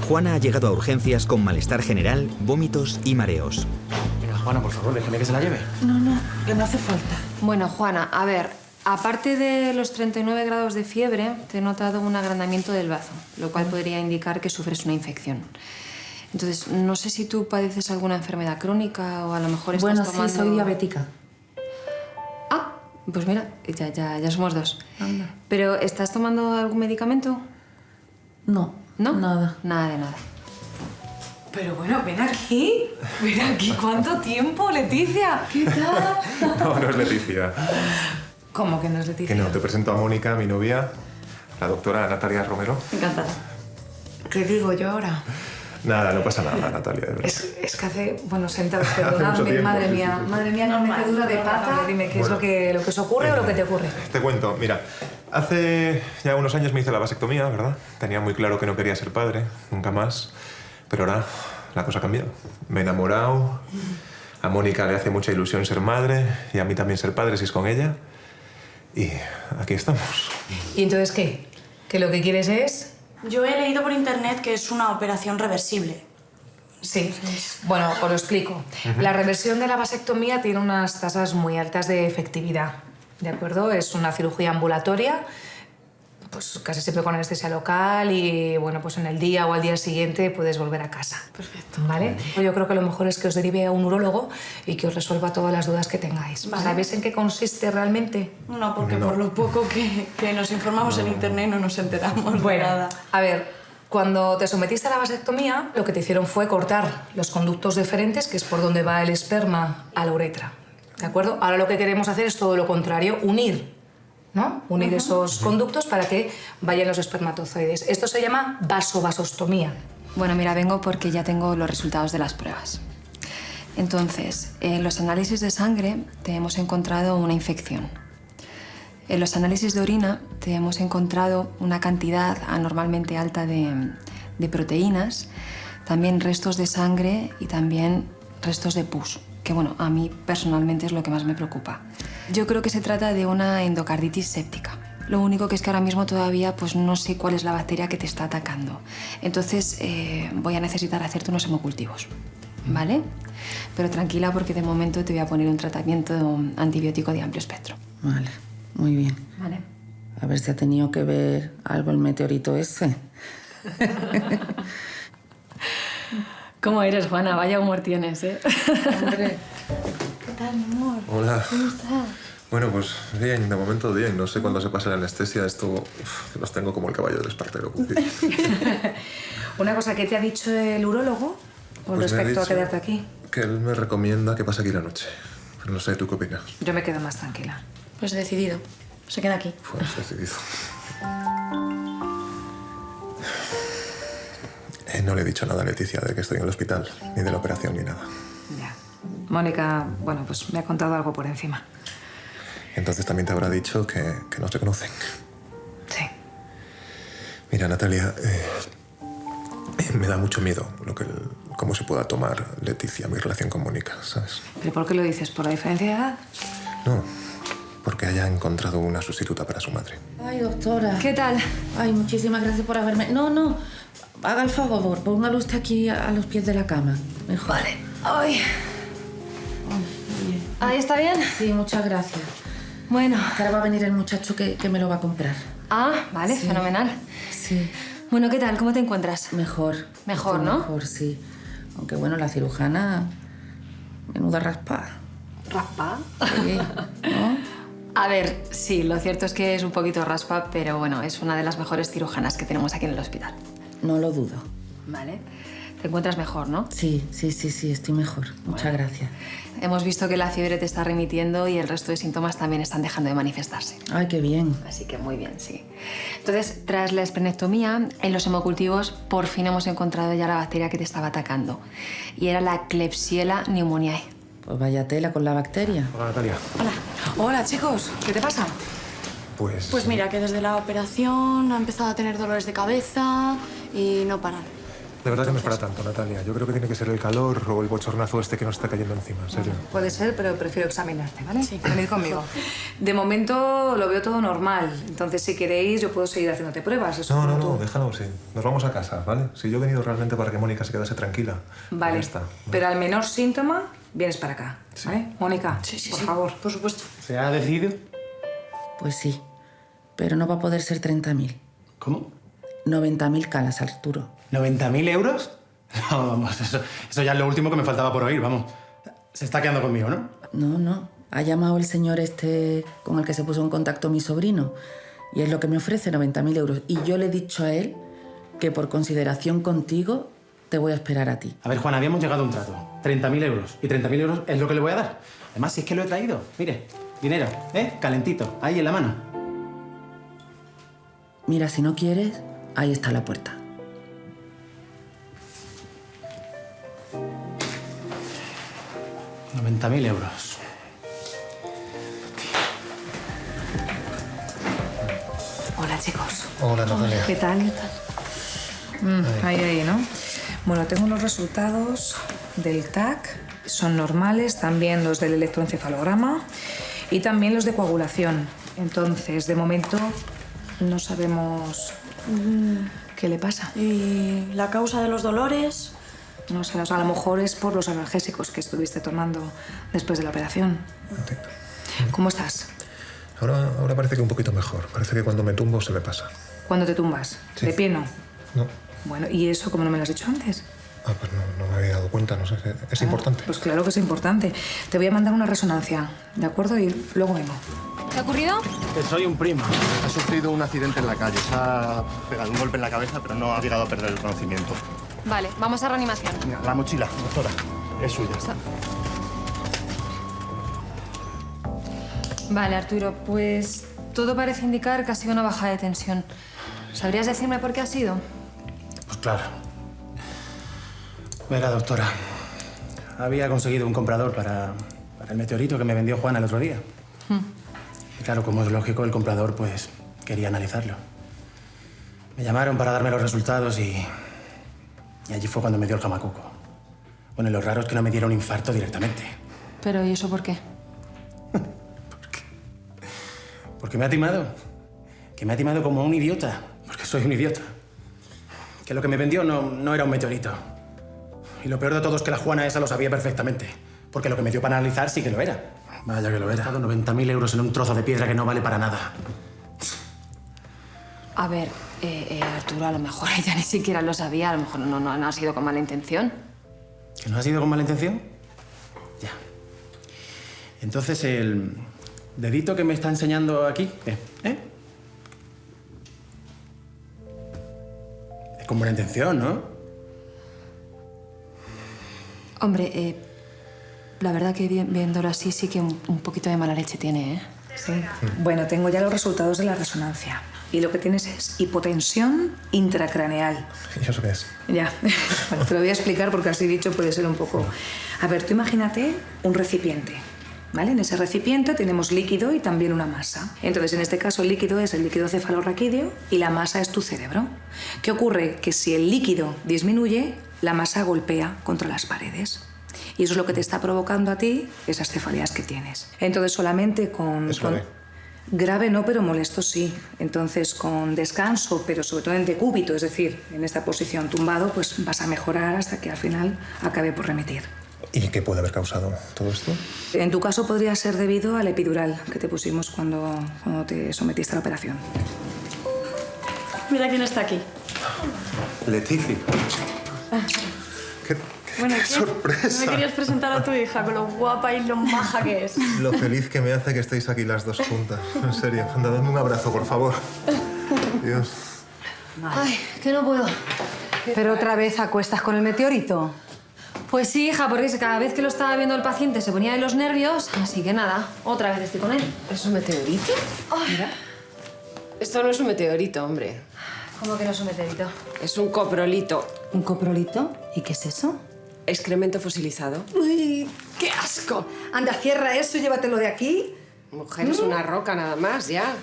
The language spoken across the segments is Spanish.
Juana ha llegado a urgencias con malestar general, vómitos y mareos. Venga, Juana, por favor, déjame que se la lleve. No, que no hace falta. Bueno, Juana, a ver, aparte de los 39 grados de fiebre, te he notado un agrandamiento del bazo, lo cual podría indicar que sufres una infección. Entonces, no sé si tú padeces alguna enfermedad crónica o a lo mejor estás tomando... Bueno, sí, soy diabética. Ah, pues mira, ya somos dos. Anda. ¿Pero estás tomando algún medicamento? No, ¿No? Nada. Nada de nada. Pero bueno, ven aquí. Ven aquí. ¿Cuánto tiempo, Leticia? ¿Qué tal? No, no es Leticia. ¿Cómo que no es Leticia? Que no, te presento a Mónica, mi novia, la doctora Natalia Romero. Encantada. ¿Qué digo yo ahora? Nada, no pasa nada, Natalia, de verdad. Es que hace... Bueno, sentaos, mucho perdonadme, tiempo, madre sí, mía. sí, sí. Madre mía, no me dura de pata. Dime, ¿qué es lo que os ocurre o lo que te ocurre? Te cuento, mira, hace ya unos años me hice la vasectomía, ¿verdad? Tenía muy claro que no quería ser padre, nunca más. Pero ahora la cosa ha cambiado. Me he enamorado, a Mónica le hace mucha ilusión ser madre y a mí también ser padre si es con ella. Y aquí estamos. ¿Y entonces qué? ¿Que lo que quieres es...? Yo he leído por internet que es una operación reversible. Sí. Bueno, os lo explico. La reversión de la vasectomía tiene unas tasas muy altas de efectividad, ¿de acuerdo? Es una cirugía ambulatoria, pues casi siempre con anestesia local y, bueno, pues en el día o al día siguiente puedes volver a casa. Perfecto. ¿Vale? Yo creo que lo mejor es que os derive a un urólogo y que os resuelva todas las dudas que tengáis. Vale. ¿Sabéis en qué consiste realmente? No, porque No. por lo poco que nos informamos en internet no nos enteramos de Bueno, nada. a ver, cuando te sometiste a la vasectomía, lo que te hicieron fue cortar los conductos deferentes, que es por donde va el esperma a la uretra. ¿De acuerdo? Ahora lo que queremos hacer es todo lo contrario, unir, ¿no? Unir esos conductos para que vayan los espermatozoides. Esto se llama vasovasostomía. Bueno, mira, vengo porque ya tengo los resultados de las pruebas. Entonces, en los análisis de sangre te hemos encontrado una infección. En los análisis de orina te hemos encontrado una cantidad anormalmente alta de proteínas, también restos de sangre y también restos de pus, que bueno, a mí personalmente es lo que más me preocupa. Yo creo que se trata de una endocarditis séptica. Lo único que es que ahora mismo todavía pues no sé cuál es la bacteria que te está atacando. Entonces voy a necesitar hacerte unos hemocultivos, ¿vale? Pero tranquila porque de momento te voy a poner un tratamiento antibiótico de amplio espectro. Vale, muy bien. ¿Vale? A ver si ha tenido que ver algo el meteorito ese. ¿Cómo eres, Juana? Vaya humor tienes, ¿eh? Hombre. ¿Qué tal, mi amor? Hola. ¿Cómo estás? Bueno, pues bien, de momento bien. No sé cuándo se pasa la anestesia. Esto los tengo como el caballo del Espartero. Una cosa, ¿qué te ha dicho el urólogo con Pues me ha respecto a dicho quedarte aquí? Que él me recomienda que pase aquí la noche. Pero no sé, ¿tú qué opinas? Yo me quedo más tranquila. Pues decidido. Se queda aquí. Pues decidido. No le he dicho nada a Leticia de que estoy en el hospital, ni de la operación, ni nada. Ya. Mónica, bueno, pues me ha contado algo por encima. Entonces también te habrá dicho que no se conocen. Sí. Mira, Natalia, me da mucho miedo cómo se pueda tomar Leticia mi relación con Mónica, ¿sabes? ¿Pero por qué lo dices? ¿Por la diferencia de edad? No, porque haya encontrado una sustituta para su madre. Ay, doctora. ¿Qué tal? Ay, muchísimas gracias por haberme... No, haga el favor, póngalo usted aquí a los pies de la cama. Mejor. Vale. Ay. Bien. ¿Ahí está bien? Sí, muchas gracias. Bueno. Que ahora va a venir el muchacho que me lo va a comprar. Ah, vale, Sí. fenomenal. Sí, Bueno, ¿qué tal? ¿Cómo te encuentras? mejor. Mejor, Estoy ¿no? Mejor, sí. Aunque bueno, la cirujana... Menuda raspa. ¿Raspa? Sí, ¿no? A ver, sí, lo cierto es que es un poquito raspa, pero bueno, es una de las mejores cirujanas que tenemos aquí en el hospital. No lo dudo. Vale. Te encuentras mejor, ¿no? Sí, estoy mejor. Muchas gracias. Hemos visto que la fiebre te está remitiendo y el resto de síntomas también están dejando de manifestarse. Ay, qué bien. Así que muy bien, sí. Entonces, tras la esplenectomía, en los hemocultivos por fin hemos encontrado ya la bacteria que te estaba atacando. Y era la Klebsiella pneumoniae. Pues vaya tela con la bacteria. Hola, Natalia. Hola, chicos. ¿Qué te pasa? Pues mira, que desde la operación ha empezado a tener dolores de cabeza y no paran. De verdad que no es para tanto, Natalia. Yo creo que tiene que ser el calor o el bochornazo este que nos está cayendo encima, en serio. Puede ser, pero prefiero examinarte, ¿vale? Sí. Venid conmigo. De momento lo veo todo normal. Entonces, si queréis, yo puedo seguir haciéndote pruebas. Eso como tú. No, déjalo, sí. Nos vamos a casa, ¿vale? Si yo he venido realmente para que Mónica se quedase tranquila. Vale. Ya está. Pero al menor síntoma, vienes para acá, ¿vale? Mónica, por favor. Por supuesto. ¿Se ha decidido? Pues sí, pero no va a poder ser 30.000. ¿Cómo? 90.000 calas, Arturo. ¿90.000 euros? No, vamos, eso ya es lo último que me faltaba por oír, vamos. Se está quedando conmigo, ¿no? No. Ha llamado el señor este con el que se puso en contacto mi sobrino y es lo que me ofrece, 90.000 euros. Y yo le he dicho a él que por consideración contigo te voy a esperar a ti. A ver, Juan, habíamos llegado a un trato. 30.000 euros. Y 30.000 euros es lo que le voy a dar. Además, si es que lo he traído. Mire, dinero, calentito, ahí en la mano. Mira, si no quieres, ahí está la puerta. $90.000 euros. Hola, chicos. Hola, Natalia. ¿Qué tal? Ahí, ¿no? Bueno, tengo los resultados del TAC. Son normales, también los del electroencefalograma y también los de coagulación. Entonces, de momento, no sabemos qué le pasa. ¿Y la causa de los dolores? No sé, o sea, a lo mejor es por los analgésicos que estuviste tomando después de la operación. Entiendo. ¿Cómo estás? Ahora parece que un poquito mejor. Parece que cuando me tumbo se me pasa. ¿Cuándo te tumbas? Sí. ¿De pie no? No. Bueno, ¿y eso cómo no me lo has dicho antes? Ah, pues no me había dado cuenta, no sé. ¿Es importante? Pues claro que es importante. Te voy a mandar una resonancia, ¿de acuerdo? Y luego vengo. ¿Qué ha ocurrido? Que soy un primo. Ha sufrido un accidente en la calle. Se ha pegado un golpe en la cabeza, pero no ha llegado a perder el conocimiento. Vale, vamos a reanimación. Mira, la mochila, doctora, es suya. Vale, Arturo, pues todo parece indicar que ha sido una bajada de tensión. ¿Sabrías decirme por qué ha sido? Pues claro. Verá, doctora. Había conseguido un comprador para el meteorito que me vendió Juana el otro día. Y claro, como es lógico, el comprador pues quería analizarlo. Me llamaron para darme los resultados y allí fue cuando me dio el jamacuco. Bueno, y lo raro es que no me diera un infarto directamente. Pero, ¿y eso por qué? Porque me ha timado. Que me ha timado como un idiota. Porque soy un idiota. Que lo que me vendió no era un meteorito. Y lo peor de todo es que la Juana esa lo sabía perfectamente. Porque lo que me dio para analizar sí que lo era. Vaya que lo era. He gastado 90.000 euros en un trozo de piedra que no vale para nada. A ver, Arturo, a lo mejor ella ni siquiera lo sabía. A lo mejor no ha sido con mala intención. ¿Que no ha sido con mala intención? Ya. Entonces, el dedito que me está enseñando aquí, ¿eh? Es con buena intención, ¿no? Hombre, la verdad que viéndolo así sí que un poquito de mala leche tiene, ¿eh? Sí. Bueno, tengo ya los resultados de la resonancia. Y lo que tienes es hipotensión intracraneal. ¿Y eso qué es? Ya. Bueno, te lo voy a explicar porque así dicho puede ser un poco... A ver, tú imagínate un recipiente, ¿vale? En ese recipiente tenemos líquido y también una masa. Entonces, en este caso, el líquido es el líquido cefalorraquídeo y la masa es tu cerebro. ¿Qué ocurre? Que si el líquido disminuye, la masa golpea contra las paredes. Y eso es lo que te está provocando a ti esas cefaleas que tienes. Entonces, solamente con... ¿Es grave? Grave no, pero molesto sí. Entonces, con descanso, pero sobre todo en decúbito, es decir, en esta posición tumbado, pues vas a mejorar hasta que al final acabe por remitir. ¿Y qué puede haber causado todo esto? En tu caso podría ser debido al epidural que te pusimos cuando te sometiste a la operación. Mira quién está aquí. Leticia. ¿Qué Bueno, ¿qué? sorpresa! ¿No me querías presentar a tu hija con lo guapa y lo maja que es? Lo feliz que me hace que estéis aquí las dos juntas. En serio. Anda, dame un abrazo, por favor. Dios. Ay, que no puedo. ¿Pero otra vez acuestas con el meteorito? Pues sí, hija, porque cada vez que lo estaba viendo el paciente se ponía de los nervios, así que nada, otra vez estoy con él. ¿Es un meteorito? Mira. Esto no es un meteorito, hombre. ¿Cómo que no es un meteorito? Es un coprolito. ¿Un coprolito? ¿Y qué es eso? Excremento fosilizado. ¡Uy, qué asco! Anda, cierra eso y llévatelo de aquí. Mujer, es una roca nada más, ya.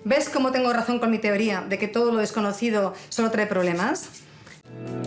¿Ves cómo tengo razón con mi teoría de que todo lo desconocido solo trae problemas? Adiós.